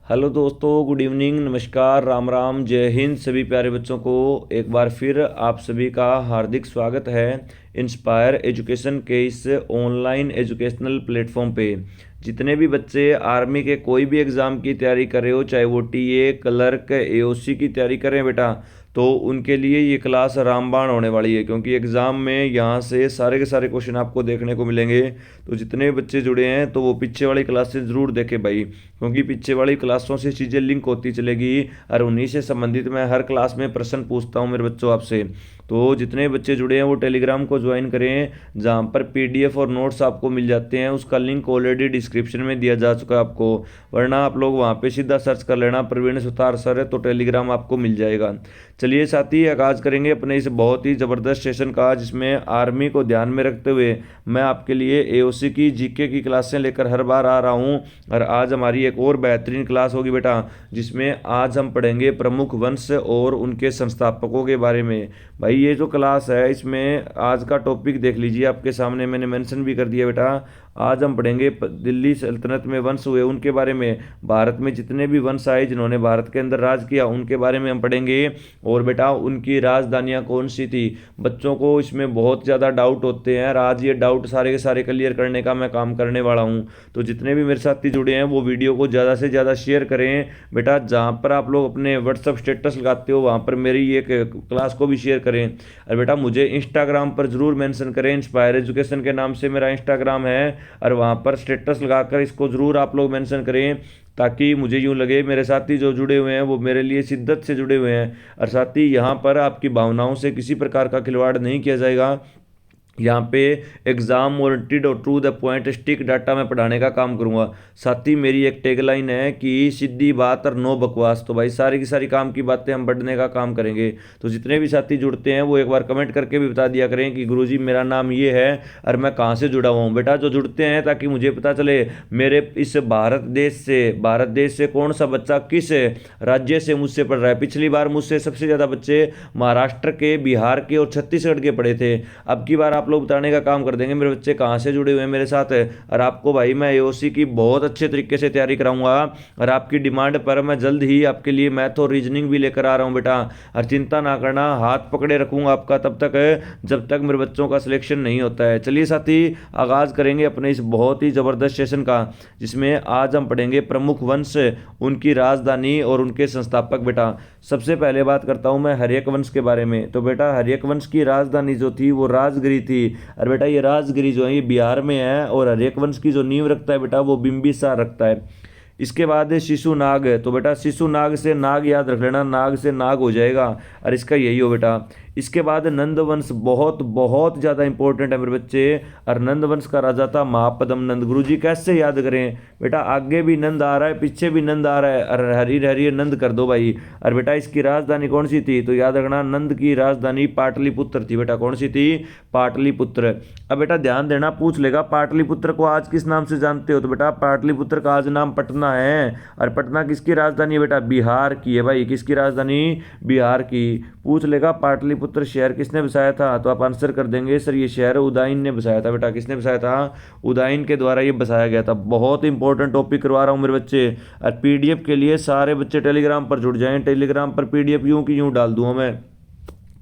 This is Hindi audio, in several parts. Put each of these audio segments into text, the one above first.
हेलो दोस्तों, गुड इवनिंग, नमस्कार, राम राम, जय हिंद। सभी प्यारे बच्चों को एक बार फिर आप सभी का हार्दिक स्वागत है इंस्पायर एजुकेशन के इस ऑनलाइन एजुकेशनल प्लेटफॉर्म पे। जितने भी बच्चे आर्मी के कोई भी एग्ज़ाम की तैयारी कर रहे हो, चाहे वो टीए, क्लर्क, एओसी की तैयारी करें बेटा, तो उनके लिए ये क्लास रामबाण होने वाली है, क्योंकि एग्ज़ाम में यहाँ से सारे के सारे क्वेश्चन आपको देखने को मिलेंगे। तो जितने बच्चे जुड़े हैं तो वो पीछे वाली क्लासेस ज़रूर देखें भाई, क्योंकि पीछे वाली क्लासों से चीज़ें लिंक होती चलेगी और उन्हीं से संबंधित मैं हर क्लास में प्रश्न पूछता हूँ मेरे बच्चों आपसे। तो जितने बच्चे जुड़े हैं वो टेलीग्राम को ज्वाइन करें, जहाँ पर पीडीएफ और नोट्स आपको मिल जाते हैं। उसका लिंक ऑलरेडी डिस्क्रिप्शन में दिया जा चुका है आपको, वरना आप लोग वहाँ पे सीधा सर्च कर लेना प्रवीण सुतार सर, तो टेलीग्राम आपको मिल जाएगा। चलिए साथी, आगाज़ करेंगे अपने इस बहुत ही ज़बरदस्त सेशन का, जिसमें आर्मी को ध्यान में रखते हुए मैं आपके लिए एओसी की जीके की क्लासें लेकर हर बार आ रहा हूँ। और आज हमारी एक और बेहतरीन क्लास होगी बेटा, जिसमें आज हम पढ़ेंगे प्रमुख वंश और उनके संस्थापकों के बारे में। भाई ये जो क्लास है, इसमें आज का टॉपिक देख लीजिए, आपके सामने मैंने मेंशन भी कर दिया बेटा। आज हम पढ़ेंगे दिल्ली सल्तनत में वंश हुए उनके बारे में, भारत में जितने भी वंश आए जिन्होंने भारत के अंदर राज किया उनके बारे में हम पढ़ेंगे। और बेटा उनकी राजधानियाँ कौन सी थी, बच्चों को इसमें बहुत ज़्यादा डाउट होते हैं और आज ये डाउट सारे के सारे क्लियर करने का मैं काम करने वाला हूँ। तो जितने भी मेरे साथी जुड़े हैं वो वीडियो को ज़्यादा से ज़्यादा शेयर करें बेटा। जहाँ पर आप लोग अपने व्हाट्सअप स्टेटस लगाते हो वहाँ पर मेरी एक क्लास को भी शेयर करें। और बेटा मुझे इंस्टाग्राम पर ज़रूर मेंशन करें, इंस्पायर एजुकेशन के नाम से मेरा इंस्टाग्राम है, और वहाँ पर स्टेटस लगाकर इसको ज़रूर आप लोग मेंशन करें, ताकि मुझे यूँ लगे मेरे साथी जो जुड़े हुए हैं वो मेरे लिए शिद्दत से जुड़े हुए हैं। और साथी यहाँ पर आपकी भावनाओं से किसी प्रकार का खिलवाड़ नहीं किया जाएगा। यहाँ पे एग्ज़ाम ओरिएंटेड और to the point stick data में पढ़ाने का काम करूँगा। साथ ही मेरी एक टैगलाइन है कि सीधी बात और नो बकवास। तो भाई सारी की सारी काम की बातें हम बढ़ने का काम करेंगे। तो जितने भी साथी जुड़ते हैं वो एक बार कमेंट करके भी बता दिया करें कि गुरुजी मेरा नाम ये है और मैं कहाँ से जुड़ा हुआ हूँ। बेटा जो जुड़ते हैं, ताकि मुझे पता चले मेरे इस भारत देश से कौन सा बच्चा किस राज्य से मुझसे पढ़ रहा है। पिछली बार मुझसे सबसे ज़्यादा बच्चे महाराष्ट्र के, बिहार के और छत्तीसगढ़ के पढ़े थे। अब की बार आप लोग बताने का काम कर देंगे मेरे बच्चे कहाँ से जुड़े हुए हैं मेरे साथ। और आपको भाई मैं एओसी की बहुत अच्छे तरीके से तैयारी कराऊंगा, और आपकी डिमांड पर मैं जल्द ही आपके लिए मैथ और रीजनिंग भी लेकर आ रहा हूँ बेटा। और चिंता ना करना, हाथ पकड़े रखूंगा आपका तब तक जब तक मेरे बच्चों का सिलेक्शन नहीं होता है। चलिए साथी, आगाज़ करेंगे अपने इस बहुत ही ज़बरदस्त सेशन का, जिसमें आज हम पढ़ेंगे प्रमुख वंश, उनकी राजधानी और उनके संस्थापक। बेटा सबसे पहले बात करता हूँ मैं हर्यक वंश के बारे में। तो बेटा हर्यक वंश की राजधानी जो थी वो राजगिरी थी। और बेटा ये राजगिरी जो है ये बिहार में है, और हर्यक वंश की जो नींव रखता है बेटा वो बिंबिसार रखता है। इसके बाद है शिशुनाग। तो बेटा शिशुनाग से नाग याद रख लेना, नाग से नाग हो जाएगा, और इसका यही हो बेटा। इसके बाद नंद वंश, बहुत बहुत ज़्यादा इंपॉर्टेंट है मेरे बच्चे। और नंद वंश का राजा था महापद्म नंद। गुरुजी कैसे याद करें बेटा, आगे भी नंद आ रहा है, पीछे भी नंद आ रहा है, और हरी हरी नंद कर दो भाई। और बेटा इसकी राजधानी कौन सी थी, तो याद रखना नंद की राजधानी पाटलिपुत्र थी बेटा। कौन सी थी, पाटलिपुत्र। अब बेटा ध्यान देना, पूछ लेगा पाटलिपुत्र को आज किस नाम से जानते हो, तो बेटा पाटलिपुत्र का आज नाम पटना है। और पटना किसकी राजधानी है बेटा, बिहार की है भाई। किसकी राजधानी, बिहार की। पूछ लेगा पाटलिपुत्र शहर किसने बसाया था, तो आप आंसर कर देंगे सर ये शहर उदयन ने बसाया था बेटा। किसने बसाया था, उदयन के द्वारा ये बसाया गया था। बहुत इंपॉर्टेंट टॉपिक करवा रहा हूँ मेरे बच्चे। और पीडीएफ के लिए सारे बच्चे टेलीग्राम पर जुड़ जाएं, टेलीग्राम पर पीडीएफ यूं की यूं डाल दूंगा मैं।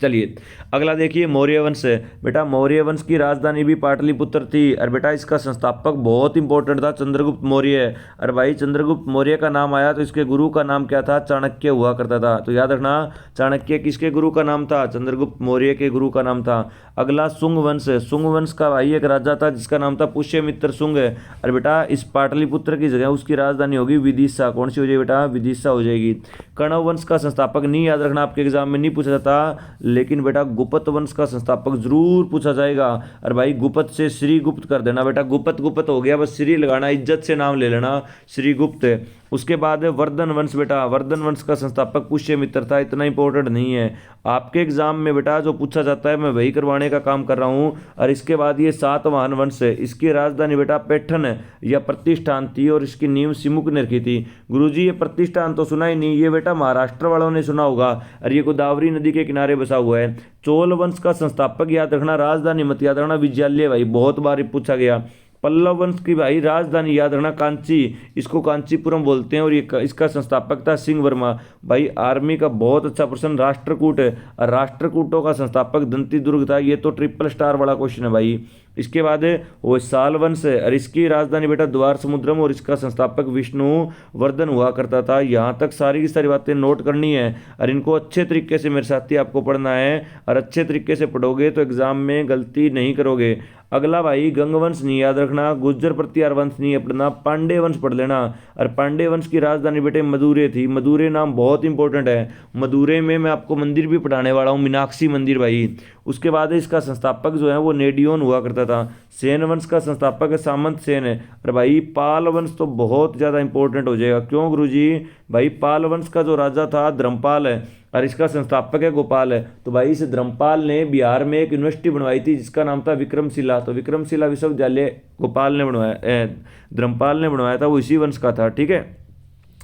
चलिए अगला देखिए, मौर्य वंश। बेटा मौर्य वंश की राजधानी भी पाटलिपुत्र थी। और बेटा इसका संस्थापक बहुत इंपॉर्टेंट था, चंद्रगुप्त मौर्य। और भाई चंद्रगुप्त मौर्य का नाम आया तो इसके गुरु का नाम क्या था, चाणक्य हुआ करता था। तो याद रखना चाणक्य किसके गुरु का नाम था, चंद्रगुप्त मौर्य के गुरु का नाम था। अगला शुंग वंश। शुंग वंश का भाई एक राजा था जिसका नाम था पुष्यमित्र शुंग। और बेटा इस पाटलिपुत्र की जगह उसकी राजधानी होगी विदिशा। कौन सी हो जाएगी बेटा, विदिशा हो जाएगी। कण्व वंश का संस्थापक नहीं याद रखना, आपके एग्जाम में नहीं पूछा जाता, लेकिन बेटा गुप्त वंश का संस्थापक जरूर पूछा जाएगा। और भाई गुप्त से श्री गुप्त कर देना बेटा, गुप्त गुप्त हो गया, बस श्री लगाना, इज्जत से नाम ले लेना, श्री गुप्त। उसके बाद है वर्धन वंश। बेटा वर्धन वंश का संस्थापक पुष्यमित्र था, इतना इंपॉर्टेंट नहीं है आपके एग्जाम में बेटा, जो पूछा जाता है मैं वही करवाने का काम कर रहा हूँ। और इसके बाद ये सातवाहन वंश है, इसकी राजधानी बेटा पैठन या प्रतिष्ठान थी, और इसकी नींव सिमुक ने रखी थी। गुरुजी ये प्रतिष्ठान तो सुना ही नहीं, ये बेटा महाराष्ट्र वालों ने सुना होगा, और ये गोदावरी नदी के किनारे बसा हुआ है। चोल वंश का संस्थापक याद रखना, राजधानी मत याद रखना, विजयालय भाई बहुत बार पूछा गया। पल्लव वंश की भाई राजधानी याद रखना कांची, इसको कांचीपुरम बोलते हैं। और ये इसका संस्थापक था सिंह वर्मा। भाई आर्मी का बहुत अच्छा प्रश्न, राष्ट्रकूट है, और राष्ट्रकूटों का संस्थापक दंती दुर्ग था। ये तो ट्रिपल स्टार वाला क्वेश्चन है भाई। इसके बाद वो साल वंश है, और इसकी राजधानी बेटा द्वार समुद्रम, और इसका संस्थापक विष्णुवर्धन हुआ करता था। यहाँ तक सारी की सारी बातें नोट करनी है, और इनको अच्छे तरीके से मेरे साथी आपको पढ़ना है, और अच्छे तरीके से पढ़ोगे तो एग्जाम में गलती नहीं करोगे। अगला भाई गंगवंश नहीं याद रखना, गुर्जर प्रतिहार वंश नहीं पढ़ना, पांडे वंश पढ़ लेना। और पांडे वंश की राजधानी बेटे मदुरै थी। मदुरै नाम बहुत इंपॉर्टेंट है। मदुरै में मैं आपको मंदिर भी पढ़ाने वाला हूँ, मीनाक्षी मंदिर भाई। उसके बाद इसका संस्थापक जो है वो नेडियोन हुआ करता था। सेन वंश का संस्थापक है सामंत सेन है। और भाई पाल वंश तो बहुत ज़्यादा इंपॉर्टेंट हो जाएगा। क्यों गुरुजी? भाई पाल वंश का जो राजा था धर्मपाल है, और इसका संस्थापक है गोपाल है। तो भाई इस धर्मपाल ने बिहार में एक यूनिवर्सिटी बनवाई थी जिसका नाम था विक्रमशिला। तो विक्रमशिला विश्वविद्यालय गोपाल ने बनवाया, धर्मपाल ने बनवाया था, वो इसी वंश का था। ठीक है।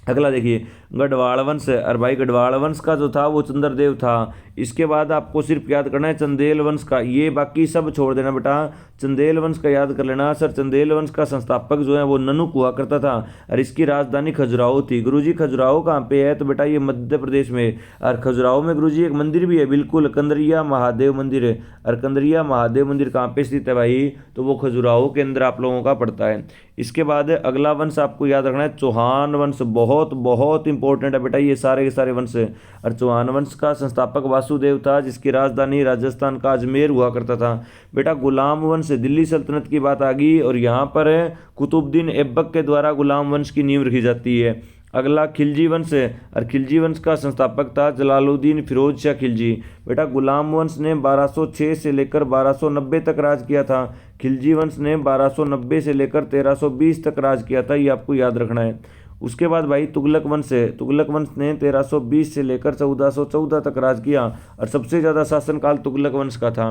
अगला देखिए गढ़वाल वंश है, और भाई गढ़वाल वंश का जो था वो चंद्रदेव था। इसके बाद आपको सिर्फ याद करना है चंदेल वंश का, ये बाकी सब छोड़ देना बेटा, चंदेल वंश का याद कर लेना। सर चंदेल वंश का संस्थापक जो है वो ननुक हुआ करता था, और इसकी राजधानी खजुराहो थी। गुरुजी खजुराहो कहाँ पे है? तो बेटा ये मध्य प्रदेश में। और खजुराहो में गुरुजी एक मंदिर भी है, बिल्कुल, कंदरिया महादेव मंदिर है। और कंदरिया महादेव मंदिर कहाँ पे स्थित है भाई? तो वो खजुराहो के अंदर आप लोगों का पड़ता है। इसके बाद अगला वंश आपको याद रखना है चौहान वंश, बहुत बहुत इंपॉर्टेंट है बेटा ये सारे के सारे वंश। और चौहान वंश का संस्थापक वासुदेव था, जिसकी राजधानी राजस्थान का अजमेर हुआ करता था। बेटा गुलाम वंश, दिल्ली सल्तनत की बात आ गई, और यहाँ पर कुतुबुद्दीन ऐबक के द्वारा गुलाम वंश की नींव रखी जाती है। अगला खिलजी वंश है, और खिलजी वंश का संस्थापक था जलालुद्दीन फिरोज शाह खिलजी। बेटा गुलाम वंश ने 1206 से लेकर 1290 तक राज किया था। खिलजी वंश ने 1290 से लेकर 1320 तक राज किया था, ये आपको याद रखना है। उसके बाद भाई तुगलक वंश है। तुगलक वंश ने 1320 से लेकर 1414 तक राज किया, और सबसे ज़्यादा शासनकाल तुगलक वंश का था।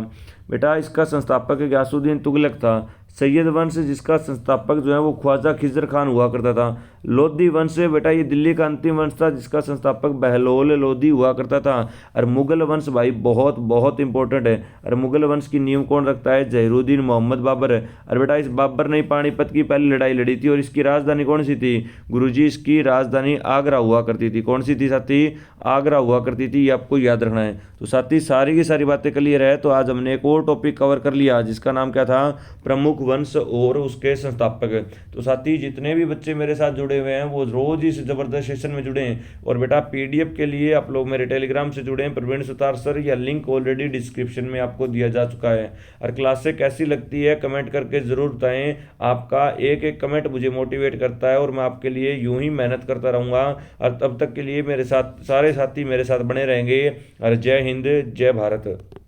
बेटा इसका संस्थापक गयासुद्दीन तुगलक था। सैयद वंश, जिसका संस्थापक जो है वो ख्वाजा खिजर खान हुआ करता था। लोधी वंश, बेटा ये दिल्ली का अंतिम वंश था, जिसका संस्थापक बहलोल लोधी हुआ करता था। और मुगल वंश भाई बहुत बहुत इंपॉर्टेंट है, और मुगल वंश की नींव कौन रखता है? जहीरुद्दीन मोहम्मद बाबर है। और बेटा इस बाबर ने पानीपत की पहली लड़ाई लड़ी थी, और इसकी राजधानी कौन सी थी? गुरुजी इसकी राजधानी आगरा हुआ करती थी। कौन सी थी साथी? आगरा हुआ करती थी, ये आपको याद रखना है। तो साथी सारी की सारी बातें क्लियर है। तो आज हमने एक और टॉपिक कवर कर लिया, जिसका नाम क्या था? प्रमुख वंश और उसके संस्थापक। तो साथी जितने भी बच्चे मेरे साथ जुड़े हुए हैं वो रोज इस जबरदस्त सेशन में जुड़े हैं। और बेटा पीडीएफ के लिए आप लोग मेरे टेलीग्राम से जुड़े हैं, प्रवीण सुतार सर, या लिंक ऑलरेडी डिस्क्रिप्शन में आपको दिया जा चुका है। और क्लासें कैसी लगती है कमेंट करके ज़रूर बताएं। आपका एक एक कमेंट मुझे मोटिवेट करता है, और मैं आपके लिए यूं ही मेहनत करता रहूँगा। और तब तक के लिए मेरे साथ सारे साथी मेरे साथ बने रहेंगे। और जय हिंद, जय भारत।